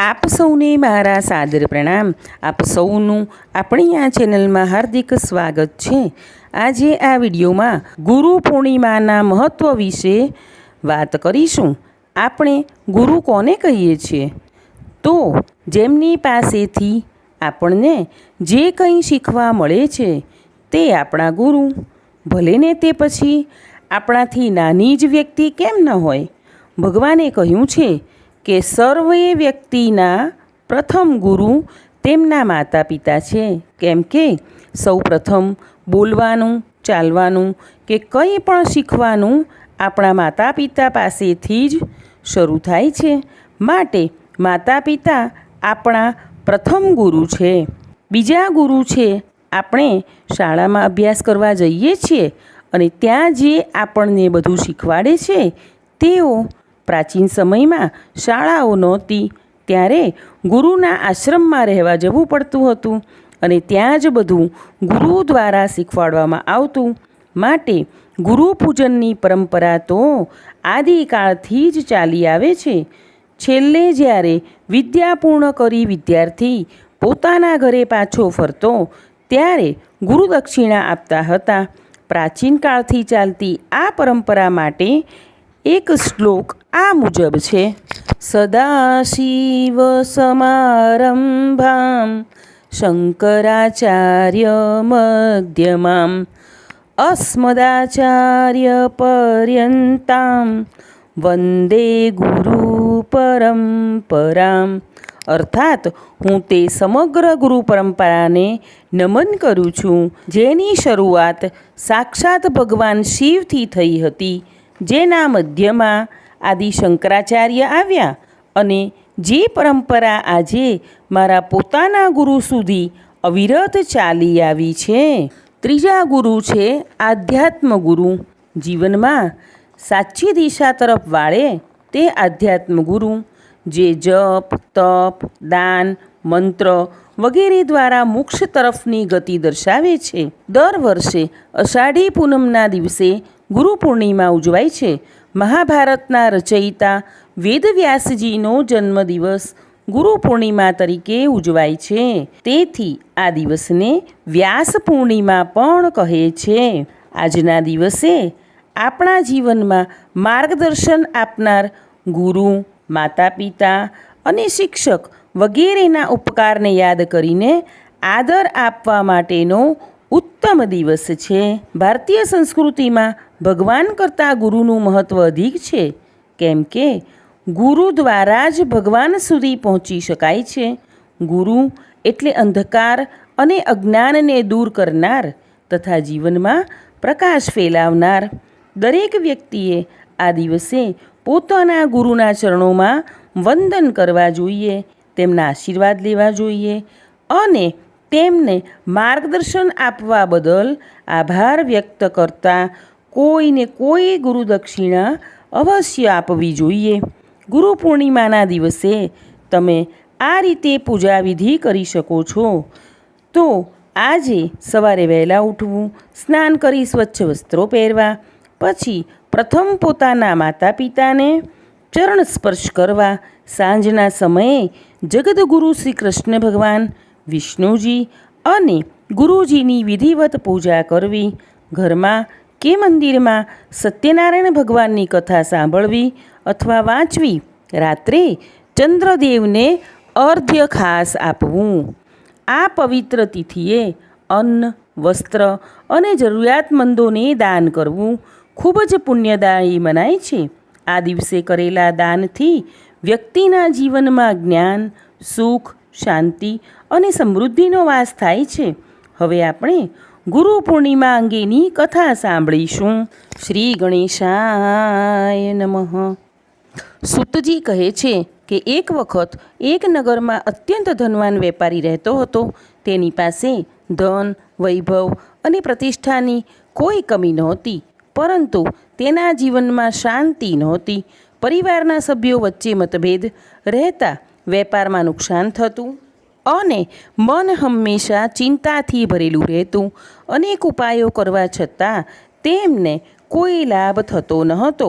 આપ સૌને મારા સાદર પ્રણામ. આપ સૌનું આપણી આ ચેનલમાં હાર્દિક સ્વાગત છે. આજે આ વિડીયોમાં ગુરુ પૂર્ણિમાના મહત્ત્વ વિશે વાત કરીશું. આપણે ગુરુ કોને કહીએ છીએ? તો જેમની પાસેથી આપણને જે કંઈ શીખવા મળે છે તે આપણા ગુરુ. ભલે ને તે પછી આપણાથી નાની જ વ્યક્તિ કેમ ન હોય. ભગવાને કહ્યું છે કે સર્વે વ્યક્તિના પ્રથમ ગુરુ તેમના માતા પિતા છે. કેમ કે સૌ પ્રથમ બોલવાનું, ચાલવાનું કે કંઈ પણ શીખવાનું આપણા માતા પિતા પાસેથી જ શરૂ થાય છે. માટે માતા પિતા આપણા પ્રથમ ગુરુ છે. બીજા ગુરુ છે આપણે શાળામાં અભ્યાસ કરવા જઈએ છીએ અને ત્યાં જે આપણને બધું શીખવાડે છે તેઓ પ્રાચીન સમયમાં શાળાઓ નહોતી ત્યારે ગુરુના આશ્રમમાં રહેવા જવું પડતું હતું અને ત્યાં જ બધું ગુરુ દ્વારા શીખવાડવામાં આવતું. માટે ગુરુ પૂજનની પરંપરા તો આદિકાળથી જ ચાલી આવે છે. છેલ્લે જ્યારે વિદ્યા પૂર્ણ કરી વિદ્યાર્થી પોતાના ઘરે પાછો ફરતો ત્યારે ગુરુ દક્ષિણા આપતા હતા. પ્રાચીન કાળથી ચાલતી આ પરંપરા માટે એક શ્લોક આ મુજબ છે: સદાશિવ સમારંભામ શંકરાચાર્ય મધ્યમામ અસ્મદાચાર્ય પર્યંતામ વંદે ગુરુ પરંપરામ. અર્થાત હું તે સમગ્ર ગુરુ પરંપરાને નમન કરું છું જેની શરૂઆત સાક્ષાત ભગવાન શિવથી થઈ હતી, જેના મધ્યમાં આદિ શંકરાચાર્ય આવ્યા અને જે પરંપરા આજે મારા પોતાના ગુરુ સુધી અવિરત ચાલી આવી છે. ત્રીજા ગુરુ છે આધ્યાત્મ ગુરુ. જીવનમાં સાચી દિશા તરફ વાળે તે આધ્યાત્મ ગુરુ, જે જપ, તપ, દાન, મંત્ર વગેરે દ્વારા મોક્ષ તરફની ગતિ દર્શાવે છે. દર વર્ષે અષાઢી પૂનમના દિવસે ગુરુ પૂર્ણિમા ઉજવાય છે. મહાભારતના રચયિતા વેદવ્યાસજીનો જન્મદિવસ ગુરુ પૂર્ણિમા તરીકે ઉજવાય છે. તેથી આ દિવસને વ્યાસ પૂર્ણિમા પણ કહે છે. આજના દિવસે આપણા જીવનમાં માર્ગદર્શન આપનાર ગુરુ, માતા પિતા અને શિક્ષક વગેરેના ઉપકારને યાદ કરીને આદર આપવા માટેનો ઉત્તમ દિવસ છે. ભારતીય સંસ્કૃતિમાં ભગવાન કરતાં ગુરુનું મહત્ત્વ અધિક છે. કેમ કે ગુરુ દ્વારા જ ભગવાન સુધી પહોંચી શકાય છે. ગુરુ એટલે અંધકાર અને અજ્ઞાનને દૂર કરનાર તથા જીવનમાં પ્રકાશ ફેલાવનાર. દરેક વ્યક્તિએ આ દિવસે પોતાના ગુરુના ચરણોમાં વંદન કરવા જોઈએ, તેમના આશીર્વાદ લેવા જોઈએ અને તેમને માર્ગદર્શન આપવા બદલ આભાર વ્યક્ત કરતા કોઈને કોઈ ગુરુ દક્ષિણા અવશ્ય આપવી જોઈએ. ગુરુ પૂર્ણિમાના દિવસે તમે આ રીતે પૂજા વિધિ કરી શકો છો. તો આજે સવારે વહેલા ઉઠવું, સ્નાન કરી સ્વચ્છ વસ્ત્રો પહેરવા, પછી પ્રથમ પોતાના માતા પિતાને ચરણ સ્પર્શ કરવા, સાંજના સમયે જગદગુરુ શ્રી કૃષ્ણ ભગવાન, વિષ્ણુજી અને ગુરુજીની વિધિવત પૂજા કરવી, ઘરમાં કે મંદિરમાં સત્યનારાયણ ભગવાનની કથા સાંભળવી અથવા વાંચવી, રાત્રે ચંદ્રદેવને અર્ધ્ય ખાસ આપવું. આ પવિત્ર તિથિએ અન્ન, વસ્ત્ર અને જરૂરિયાતમંદોને દાન કરવું ખૂબ જ પુણ્યદાયી મનાય છે. આ દિવસે કરેલા દાનથી વ્યક્તિના જીવનમાં જ્ઞાન, સુખ, શાંતિ અને સમૃદ્ધિનો વાસ થાય છે. હવે આપણે ગુરુ પૂર્ણિમા અંગેની કથા સાંભળીશું. શ્રી ગણેશાય નમઃ. સૂતજી કહે છે કે એક વખત એક નગરમાં અત્યંત ધનવાન વેપારી રહેતો હતો. તેની પાસે ધન, વૈભવ અને પ્રતિષ્ઠાની કોઈ કમી નહોતી, પરંતુ તેના જીવનમાં શાંતિ નહોતી. પરિવારના સભ્યો વચ્ચે મતભેદ રહેતા વેપારમાં નુકસાન થતું અને મન હંમેશા ચિંતાથી ભરેલું રહેતું. અનેક ઉપાયો કરવા છતાં તેમને કોઈ લાભ થતો ન હતો.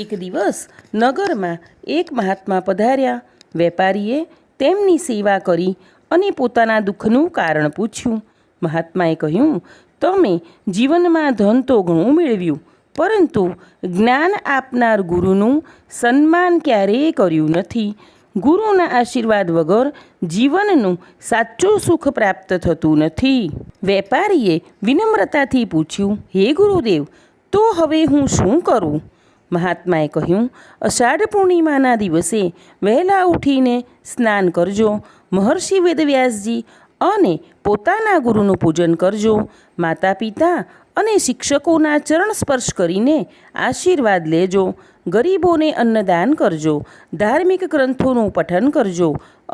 એક દિવસ નગરમાં એક મહાત્મા પધાર્યા. વેપારીએ તેમની સેવા કરી અને પોતાના દુઃખનું કારણ પૂછ્યું. મહાત્માએ કહ્યું, તમે જીવનમાં ધન તો ઘણું મેળવ્યું, પરંતુ જ્ઞાન આપનાર ગુરુનું સન્માન ક્યારેય કર્યું નથી. ગુરુના આશીર્વાદ વગર જીવનનું સાચું સુખ પ્રાપ્ત થતું નથી. વેપારીએ વિનમ્રતાથી પૂછ્યું, હે ગુરુદેવ, તો હવે હું શું કરું? મહાત્માએ કહ્યું, અષાઢ પૂર્ણિમાના દિવસે વહેલા ઉઠીને સ્નાન કરજો, મહર્ષિ વેદવ્યાસજી અને પોતાના ગુરુનું પૂજન કરજો, માતા પિતા અને શિક્ષકોના ચરણ સ્પર્શ કરીને આશીર્વાદ લેજો, ગરીબોને અન્નદાન કરજો, ધાર્મિક ગ્રંથોનું પઠન કરજો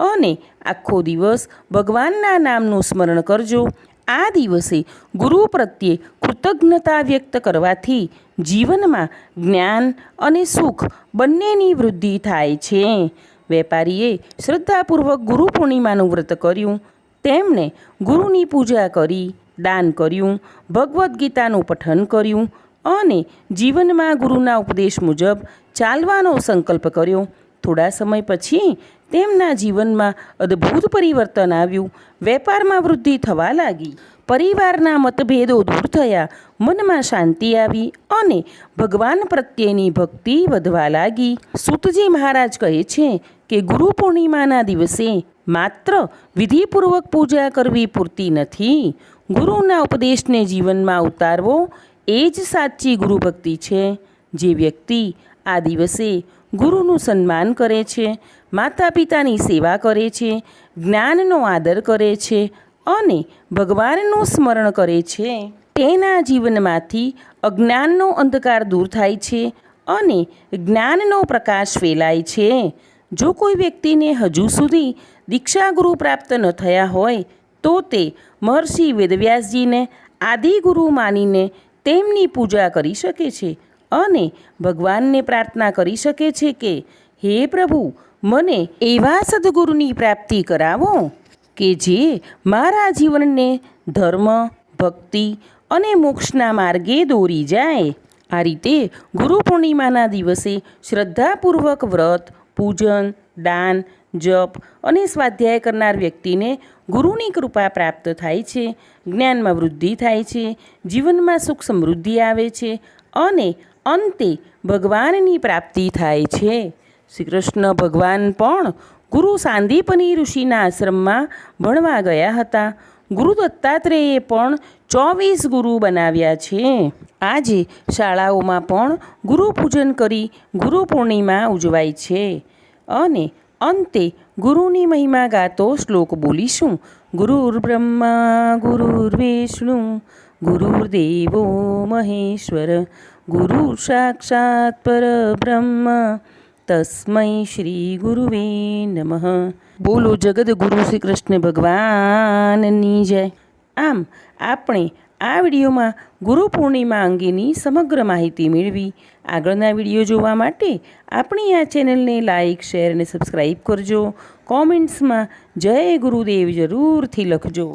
અને આખો દિવસ ભગવાનના નામનું સ્મરણ કરજો. આ દિવસે ગુરુ પ્રત્યે કૃતજ્ઞતા વ્યક્ત કરવાથી જીવનમાં જ્ઞાન અને સુખ બંનેની વૃદ્ધિ થાય છે. વેપારીએ શ્રદ્ધાપૂર્વક ગુરુ પૂર્ણિમાનું વ્રત કર્યું. તેમણે ગુરુની પૂજા કરી, દાન કર્યું, ભગવદ્ ગીતાનું પઠન કર્યું અને જીવનમાં ગુરુના ઉપદેશ મુજબ ચાલવાનો સંકલ્પ કર્યો. થોડા સમય પછી તેમના જીવનમાં અદ્ભુત પરિવર્તન આવ્યું. વેપારમાં વૃદ્ધિ થવા લાગી, પરિવારના મતભેદો દૂર થયા, મનમાં શાંતિ આવી અને ભગવાન પ્રત્યેની ભક્તિ વધવા લાગી. સૂતજી મહારાજ કહે છે કે ગુરુ પૂર્ણિમાના દિવસે માત્ર વિધિપૂર્વક પૂજા કરવી પૂરતી નથી. ગુરુના ઉપદેશને જીવનમાં ઉતારવો એ જ સાચી ગુરુભક્તિ છે. જે વ્યક્તિ આ દિવસે ગુરુનું સન્માન કરે છે, માતા પિતાની સેવા કરે છે, જ્ઞાનનો આદર કરે છે અને ભગવાનનું સ્મરણ કરે છે, તેના જીવનમાંથી અજ્ઞાનનો અંધકાર દૂર થાય છે અને જ્ઞાનનો પ્રકાશ ફેલાય છે. જો કોઈ વ્યક્તિને હજુ સુધી દીક્ષાગુરુ પ્રાપ્ત ન થયા હોય તો તે મહર્ષિ વેદવ્યાસજીને આદિગુરુ માનીને તેમની પૂજા કરી શકે છે અને ભગવાનને પ્રાર્થના કરી શકે છે કે હે પ્રભુ, મને એવા સદગુરુની પ્રાપ્તિ કરાવો કે જે મારા જીવનને ધર્મ, ભક્તિ અને મોક્ષના માર્ગે દોરી જાય. આ રીતે ગુરુ પૂર્ણિમાના દિવસે શ્રદ્ધાપૂર્વક વ્રત, પૂજન, દાન, જપ અને સ્વાધ્યાય કરનાર વ્યક્તિને ગુરુની કૃપા પ્રાપ્ત થાય છે, જ્ઞાનમાં વૃદ્ધિ થાય છે, જીવનમાં સુખ સમૃદ્ધિ આવે છે અને અંતે ભગવાનની પ્રાપ્તિ થાય છે. શ્રી કૃષ્ણ ભગવાન પણ ગુરુ સાંદીપની ઋષિના આશ્રમમાં ભણવા ગયા હતા. ગુરુ દત્તાત્રેયે પણ 24 ગુરુ બનાવ્યા છે. આજે શાળાઓમાં પણ ગુરુ પૂજન કરી ગુરુ પૂર્ણિમા ઉજવાય છે. અને અંતે ગુરુની મહિમા ગાતો શ્લોક બોલીશું. ગુરુર બ્રહ્મા ગુરુર્વિષ્ણુ ગુરુર્દેવો મહેશ્વર ગુરુ સાક્ષાત પરબ્રહ્મ તસ્મૈ શ્રી ગુરુવે નમઃ. બોલો જગદગુરુ શ્રી કૃષ્ણ ભગવાનની જય. આમ આપણે આ વિડીયોમાં ગુરુ પૂર્ણિમા અંગેની સમગ્ર માહિતી મેળવી. આગળના વિડીયો જોવા માટે આપણી આ ચેનલને લાઇક, શેર અને સબસ્ક્રાઈબ કરજો. કોમેન્ટ્સમાં જય ગુરુદેવ જરૂરથી લખજો.